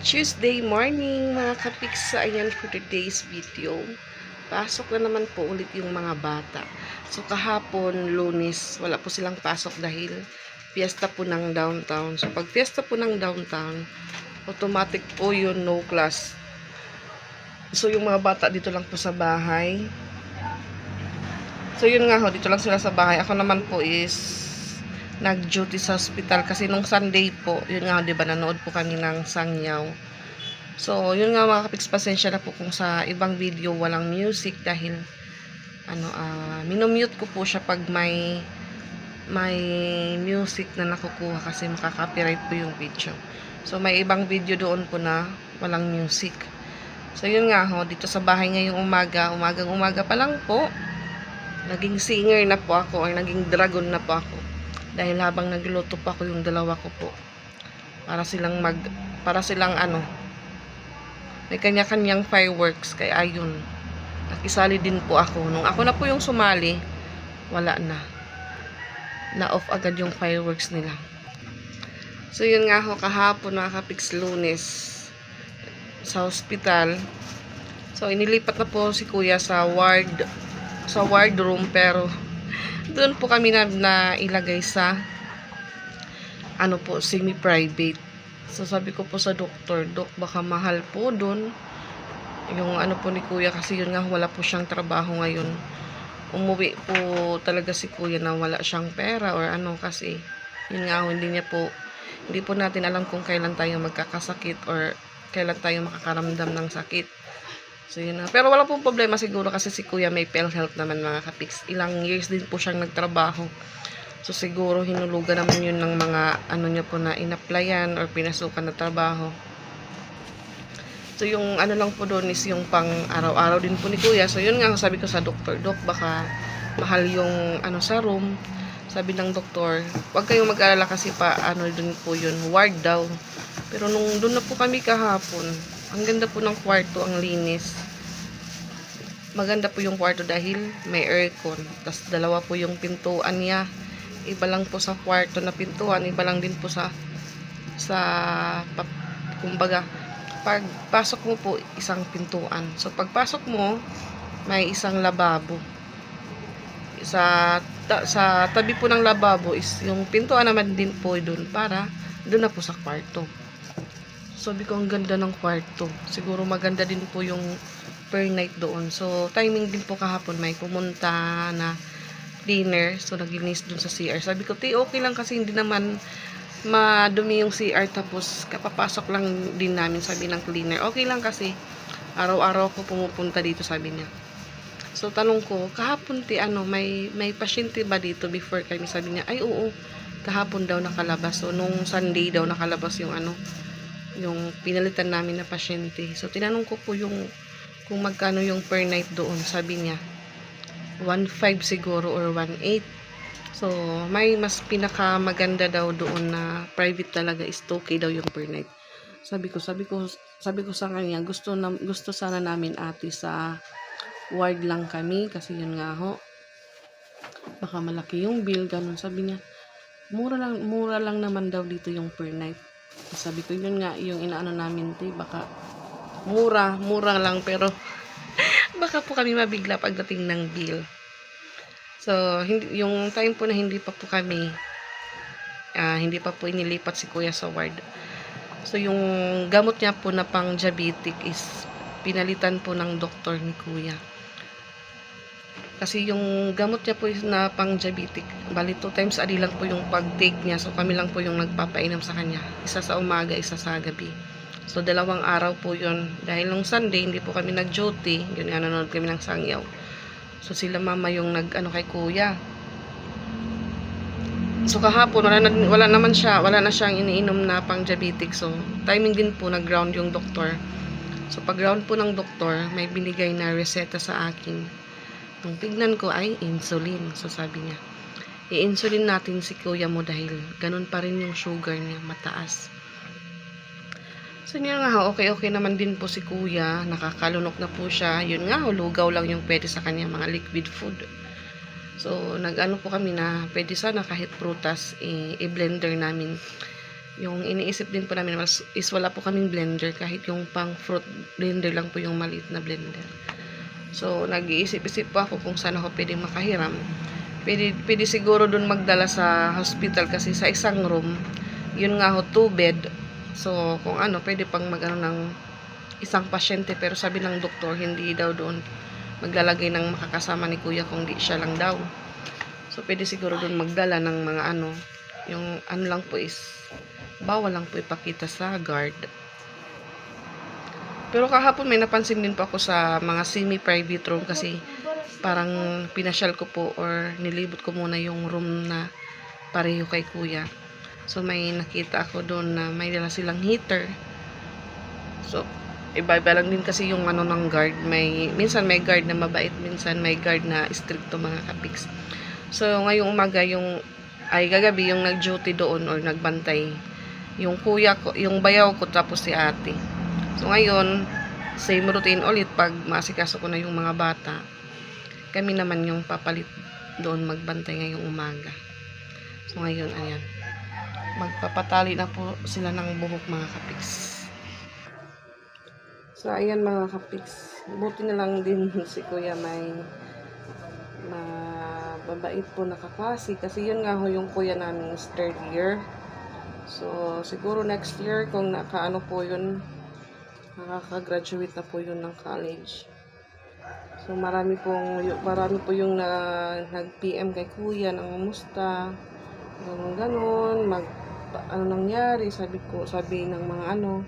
Tuesday morning mga kapiks, ayan for today's video. Pasok na naman po ulit yung mga bata. So kahapon, Lunes, wala po silang pasok dahil fiesta po ng downtown. So pag fiesta po ng downtown, automatic po yun no class. So yung mga bata dito lang po sa bahay. So yun nga ho, dito lang sila sa bahay. Ako naman po is nag-duty sa hospital kasi nung Sunday po, yun nga, 'di ba, nanood po kami ng Sangyaw. So, yun nga mga kapiks, pasensya na po kung sa ibang video walang music dahil minumute ko po siya pag may music na nakukuha kasi makaka-copyright po yung video. So, may ibang video doon po na walang music. So, yun nga ho, dito sa bahay ngayong umaga pa lang po, naging singer na po ako or naging dragon na po ako. Dahil habang nagluluto pa ako yung dalawa ko po. Para silang may kanya-kanyang fireworks kaya ayun. Nakisali din po ako. Nung ako na po yung sumali, wala na. Na-off agad yung fireworks nila. So yun nga ho, kahapon mga kapiks, Lunes sa hospital. So inilipat na po si kuya sa ward room, pero doon po kami na ilagay sa semi-private. So sabi ko po sa doktor, Dok, baka mahal po doon yung po ni kuya kasi yun nga wala po siyang trabaho ngayon. Umuwi po talaga si kuya na wala siyang pera or kasi yun nga hindi po natin alam kung kailan tayo magkakasakit or kailan tayo makakaramdam ng sakit. So, yun na. Pero wala pong problema siguro kasi si kuya may PhilHealth naman mga kapiks. Ilang years din po siyang nagtrabaho. So, siguro hinulugan naman yun ng mga niya po na in-applyan or pinasukan na trabaho. So, yung lang po doon is yung pang araw-araw din po ni kuya. So, yun nga sabi ko sa doktor, Dok, baka mahal yung sa room. Sabi ng doktor, huwag kayong mag-alala kasi dun po yun, ward daw. Pero nung doon na po kami kahapon, ang ganda po ng kwarto, ang linis. Maganda po yung kwarto dahil may aircon. Tapos dalawa po yung pintuan niya. Iba lang po sa kwarto na pintuan, iba lang din po kumbaga, pagpasok mo po isang pintuan. So pagpasok mo, may isang lababo. Sa tabi po ng lababo is yung pintuan naman din po doon para doon na po sa kwarto. Sabi ko, ang ganda ng kwarto. Siguro maganda din po yung per night doon. So, timing din po kahapon. May pumunta na cleaner. So, naglinis doon sa CR. Sabi ko, okay lang kasi hindi naman madumi yung CR. Tapos, kapapasok lang din namin, sabi ng cleaner. Okay lang kasi araw-araw ko pumupunta dito, sabi niya. So, tanong ko, kahapon may pasyente ba dito before kami? Sabi niya, ay oo, kahapon daw nakalabas. So, nung Sunday daw nakalabas yung yung pinalitan namin na pasyente. So, tinanong ko po kung magkano yung per night doon. Sabi niya, 1.5 siguro or 1.8. So, may mas pinakamaganda daw doon na private talaga is 2K daw yung per night. Sabi ko sa kanya, gusto sana namin ate sa ward lang kami kasi yun nga ho, baka malaki yung bill, ganun. Sabi niya, mura lang naman daw dito yung per night. Sabi ko, yun nga yung inaano namin, baka mura lang pero baka po kami mabigla pagdating ng bill. So, yung time po na hindi pa po inilipat si kuya sa ward. So, yung gamot niya po na pang diabetic is pinalitan po ng doktor ni kuya. Kasi yung gamot niya po na pang diabetic, bali 2 times a day lang po yung pag-take niya. So kami lang po yung nagpapainom sa kanya. Isa sa umaga, isa sa gabi. So 2 araw po yun. Dahil nung Sunday, hindi po kami nag-duty. Yun nga, nanonood kami ng Sangyaw. So sila mama yung kay kuya. So kahapon, wala na siyang iniinom na pang diabetic. So timing din po, nag-ground yung doktor. So pag-ground po ng doktor, may binigay na reseta sa akin. Nung tignan ko ay insulin. So sabi niya, i-insulin natin si kuya mo dahil ganun pa rin yung sugar niya, mataas. So yun nga, okay naman din po si kuya. Nakakalunok na po siya. Yun nga, lugaw lang yung pwede sa kanya, mga liquid food. So po kami na pwede sana kahit prutas, i-blender namin. Yung iniisip din po namin is wala po kaming blender, kahit yung pang fruit blender lang po yung maliit na blender. So, nag-iisip-isip po ako kung saan ako pwedeng makahiram. Pwede siguro dun magdala sa hospital kasi sa isang room, yun nga ho, 2 bed. So, kung ano, pwede pang mag-ano ng isang pasyente, pero sabi ng doktor, hindi daw doon maglalagay ng makakasama ni kuya kung di siya lang daw. So, pwede siguro dun magdala ng mga ano, yung ano lang po is, bawal lang po ipakita sa guard. Pero kahapon may napansin din po ako sa mga semi-private room kasi parang pinasyal ko po or nilibot ko muna yung room na pareho kay kuya. So, may nakita ako doon na may dala silang heater. So, iba-iba lang din kasi yung ano ng guard. Minsan may guard na mabait, minsan may guard na stricto mga kapiks. So, ngayong umaga gagabi yung nag-duty doon or nagbantay. Yung kuya ko, yung bayaw ko, tapos si ate. So, ngayon, same routine ulit pag maasikaso ko na yung mga bata. Kami naman yung papalit doon magbantay ngayong umaga. So, ngayon, ayan. Magpapatali na po sila ng buhok mga kapiks. So, ayan mga kapiks. Buti na lang din si kuya may mababait po na kaklase. Kasi yun nga ho yung kuya namin is 3rd year. So, siguro next year kung nakaano po yun, nakaka-graduate na po yun ng college. So, marami po yung nag-PM kay kuya ng musta, ganun, ano nangyari, sabi ng mga ano.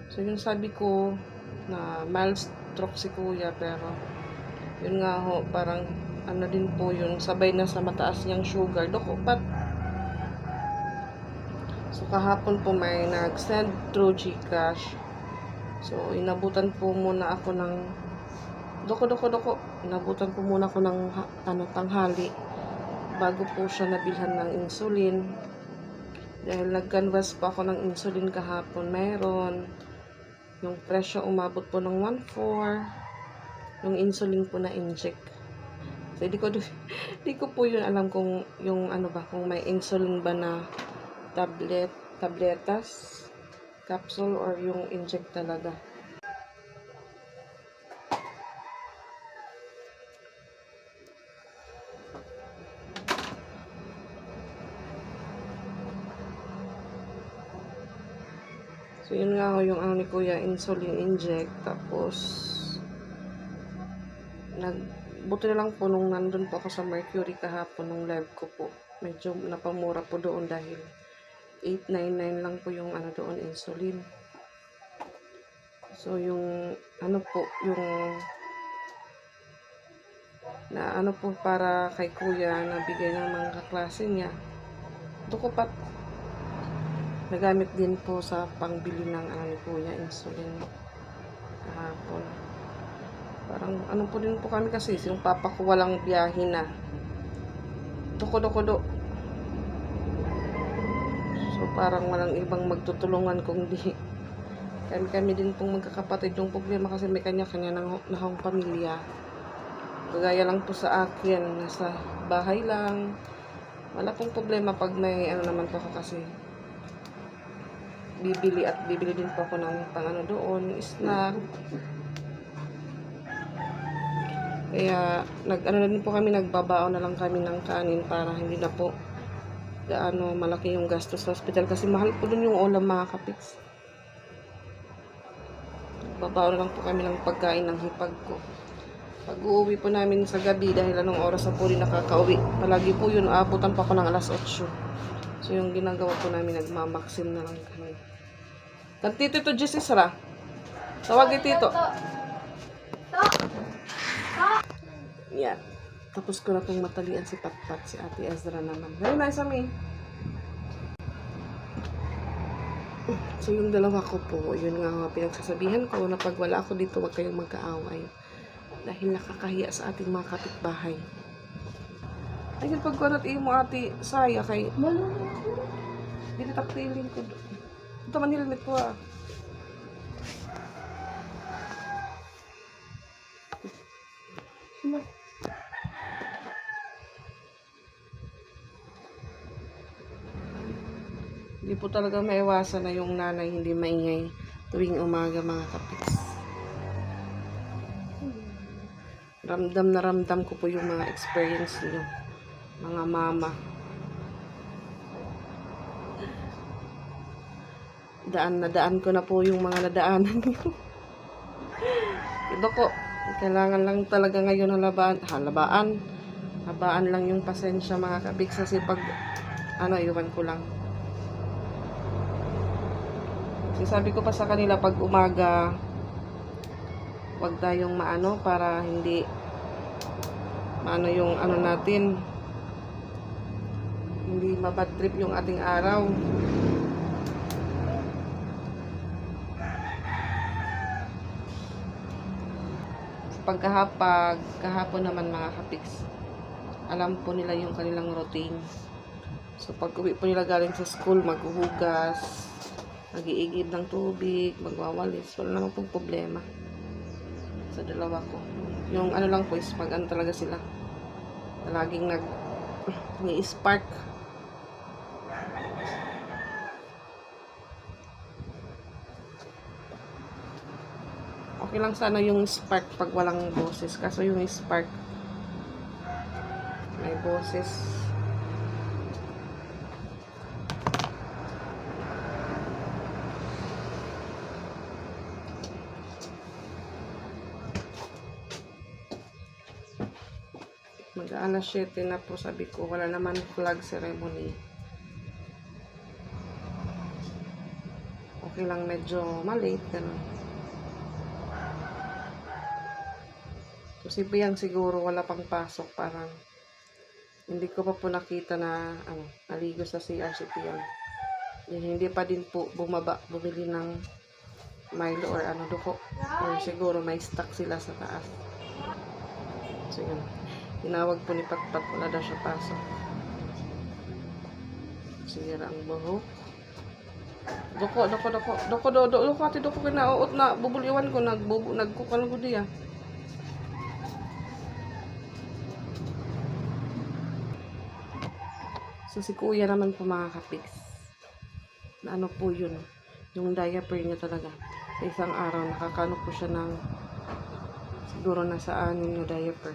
So, yun sabi ko na mild stroke si kuya, pero yun nga ho, parang ano din po yun, sabay na sa mataas niyang sugar. Pat. So, kahapon po may nag-send through GCash. So, inabutan po muna ako ng inabutan po muna ako ng tanghali bago po siya nabilhan ng insulin. Dahil nag-canvas pa ako ng insulin kahapon. Meron. Yung presyo umabot po ng 1.4. Yung insulin po na inject. So, di ko po yun alam kung yung ano ba, kung may insulin ba na tabletas, capsule, or yung inject talaga. So, yun nga ho yung ano ni kuya, insulin inject. Tapos, buti na lang po nung nandun po ako sa Mercury kahapon nung live ko po. Medyo napamura po doon dahil 899 lang po yung ano doon, insulin. So, yung ano po, yung na ano po para kay kuya na bigay ng mga kaklase niya. Pat. Nagamit din po sa pangbili ng ano ni kuya, insulin kahapon. Parang ano po din po kami kasi yung papa ko walang biyahe na. Doko. So, parang walang ibang magtutulungan kung di kami din pong magkakapatid. Yung problema kasi may kanya-kanya na hong pamilya. Kagaya lang po sa akin, nasa bahay lang. Wala pong problema pag may ano naman po ako kasi bibili din po ako ng pang-ano doon, snack. Kaya nag-ano na din po kami, nagbabaon na lang kami ng kanin para hindi na po gaano malaki yung gastos sa hospital kasi mahal po dun yung ulam mga kapiks. Babaon na lang po kami ng pagkain ng hipag ko. Pag uuwi po namin sa gabi dahil anong oras na po rin nakakauwi, palagi po yun, aabutan pa ako ng alas 8. So yung ginagawa po namin, nagmamaksim na lang kami. Tito ito, Jess Isra. Tawagin tito. Yan. Tapos ko na pong matalian si Patpat, si Ate Ezra naman. Very nice, Ami. So yung dalawa ko po, yun nga pinagsasabihan ko na pag wala ako dito, wag kayong magkaaway. Dahil nakakahiya sa ating mga kapitbahay. Ayun, pagkunat mo ate, saya kay... Dito tapilin ko. Ito man helmet ko ah. Di Hindi po talaga maiwasan na yung nanay hindi maingay tuwing umaga mga kapiks. Ramdam na ramdam ko po yung mga experience niyo, mga mama. Daan na daan ko na po yung mga nadaanan niyo. Doko, kailangan lang talaga ngayon habaan lang yung pasensya mga kapiks kasi pag iwan ko lang. Kasi sabi ko pa sa kanila pag umaga, wag tayong para hindi yung natin, hindi mabad trip yung ating araw. Kahapon naman mga kapiks, alam po nila yung kanilang routine. So pag uwi po nila galing sa school, maghuhugas, mag-iigib ng tubig, magwawalis, wala naman pong problema sa dalawa ko. Yung lang po is talaga sila, laging ni-spark. Okay lang sana yung spark pag walang boses, kaso yung spark may boses. Mag-alas 7 na po, sabi ko wala naman flag ceremony. Okay lang medyo malate ganun. So, si Piang siguro wala pang pasok, parang hindi ko pa po nakita na naligo sa CR si Piang. Hindi pa din po bumili ng Milo or duko. Or siguro may stock sila sa taas. So yun, tinawag po ni Patpat, wala daw siya pasok. Sira ang buhok. Doko ati doko kinauot na bubuliwan ko nagkukan ko diya. So, si kuya naman po mga kapiks, na po yun, yung diaper niya talaga. Sa isang araw, nakakano po siya ng, siguro nasa 6 na diaper.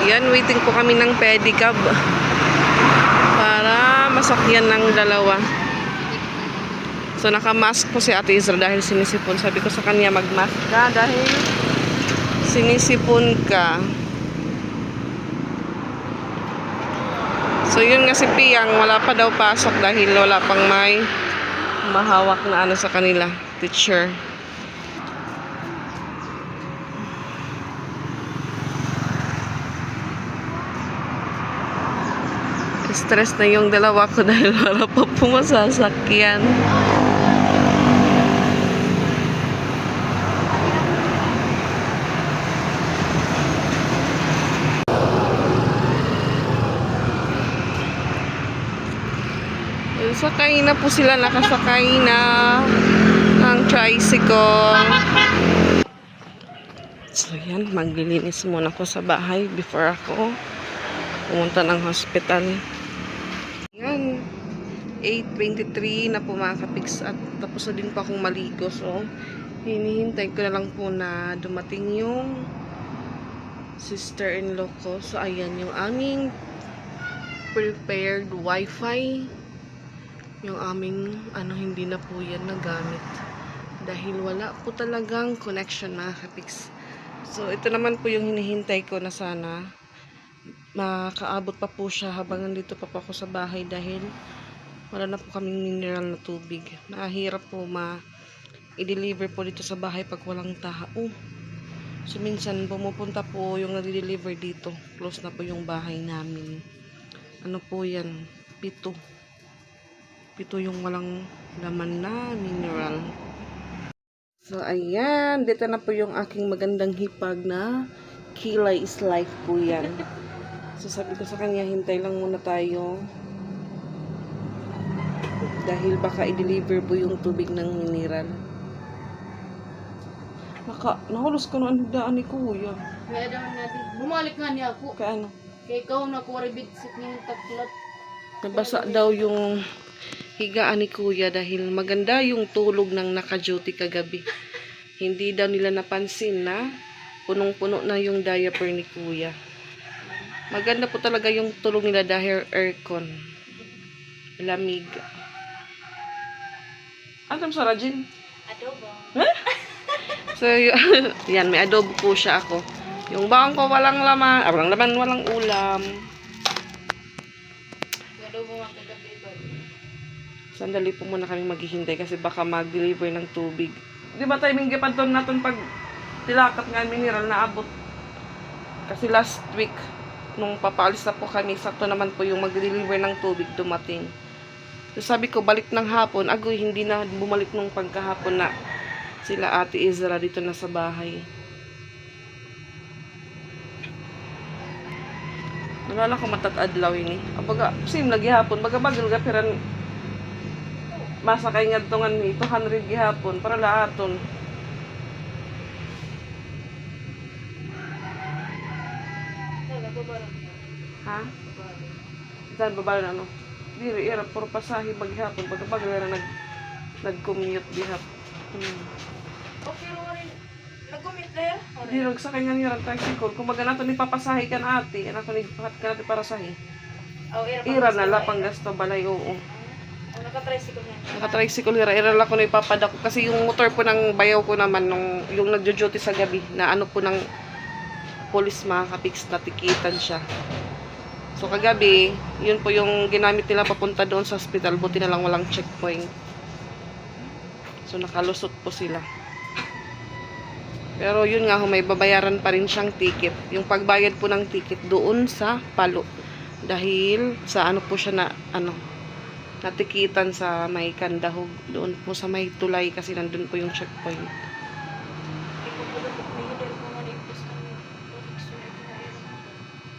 Yan, waiting po kami ng pedicab para masakyan ng dalawa. So, naka-mask po si Ate Isra dahil sinisipon. Sabi ko sa kanya, mag-mask ka dahil sinisipon ka. So yun nga si Piang, wala pa daw pasok dahil wala pang may mahawak na sa kanila, teacher. Stress na yung dalawa ko dahil wala pa pumasasakyan. Sakay na po sila, nakasakay na ng tricycle. So yan, maglilinis muna ako sa bahay before ako pumunta ng hospital. Yan, 8:23 na po mga kapiks at tapos na din po akong maligo. So hinihintay ko na lang po na dumating yung sister-in-law ko. So ayan yung aming prepared wifi. Yung aming hindi na po yan nagamit dahil wala po talagang connection mga kapiks. So ito naman po yung hinihintay ko na sana makaabot pa po siya habang nandito pa po ako sa bahay dahil wala na po kaming mineral na tubig. Mahirap po i-deliver po dito sa bahay pag walang tao. So minsan pumupunta po yung nadi-deliver dito. Close na po yung bahay namin. Po yan? 7 yung walang laman na mineral. So ayan, dito na po yung aking magandang hipag na Kilay is life po yan. So sabi ko sa kanya, hintay lang muna tayo dahil baka i-deliver po yung tubig ng mineral. Nahulos ko na ang daan ni kuya. Kaya naman natin. Bumalik nga niya ako. Kaya ano? Kaya ikaw na ko ribitsik ng taklat. Nabasa daw yung higaan ni kuya dahil maganda yung tulog ng naka-duty kagabi. Hindi daw nila napansin na punong-puno na yung diaper ni kuya. Maganda po talaga yung tulog nila dahil aircon. Lamig. Anong sa Rajin? Adobo. So, yan, may adobo po siya ako. Yung bawang ko walang laman, walang ulam. Adobo nga kagabi ba? Sandali po muna kami maghihintay kasi baka mag-deliver ng tubig. Di ba timing gipadton natin pag tilakat nga mineral na abot? Kasi last week, nung papaalis na po kami, sakto naman po yung mag-deliver ng tubig dumating. So sabi ko, balik ng hapon. Agoy, hindi na bumalik nung pagkahapon na sila Ate Izra dito na sa bahay. Nalala ko matatadlaw ini. Abaga, same lagi hapon. Baga bagal ka piran masakay nga tungan ni 200 gihapon para laaton. Ha? Saan babalo na ano? Diri, ira, puro pasahe maghapon. Baga bagal na nag-commute gihapon. Okay, rin. Nag-commit there? Hindi, nagsakay nga niya ng tricycle. Kung baga nato ni papasahe ka na ate, nato ni pahat ka natin para sahi. Oh, Ira na la, pang gasto balay, oo. Naka-tricycle niya. Naka-tricycle, ira la ko na ipapadako. Kasi yung motor po ng bayaw ko naman, yung nagjo-duty sa gabi, na ano po ng police makakapix na tikitan siya. So kagabi, yun po yung ginamit nila papunta doon sa hospital. Buti na lang walang checkpoint. So nakalusot po sila. Pero yun nga, may babayaran pa rin siyang ticket. Yung pagbayad po ng ticket doon sa Palo. Dahil sa ano po siya na, natikitan sa may Kandahog. Doon po sa may tulay kasi nandun po yung checkpoint.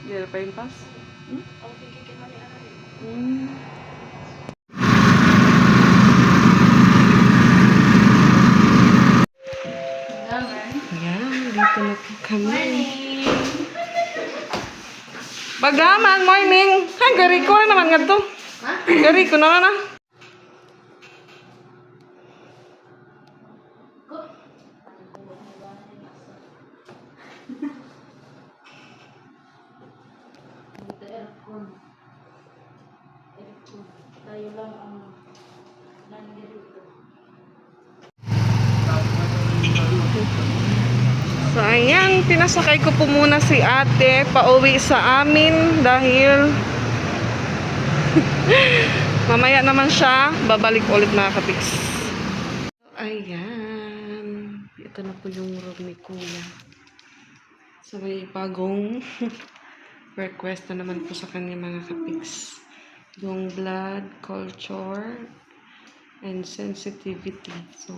Hindi pa yung pass? Ayan, dito na po kami. Bagaman, morning. Ha, gari ko na naman nga to. Gari ko na na. Tayo lang ang nandito. So, ayan, pinasakay ko po muna si ate pauwi sa amin dahil mamaya naman siya, babalik ulit mga kapiks. So, ayan, ito na po yung room ni kuya. So, may bagong request na naman po sa kanya mga kapiks. Yung blood culture and sensitivity. So,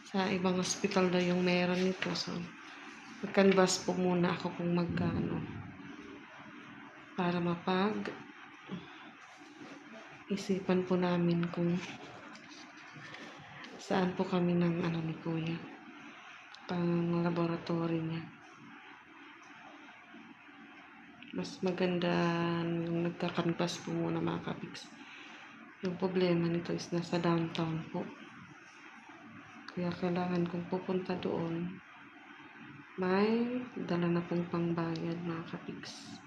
sa ibang hospital daw yung meron nito. So, mag-canvas po muna ako kung magkano para isipan po namin kung saan po kami ng ni kuya pang laboratory niya. Mas maganda yung nagka-canvas po muna mga kapiks. Yung problema nito is nasa downtown po, kaya kailangan kong pupunta doon may dala na pong pangbayad mga kapiks.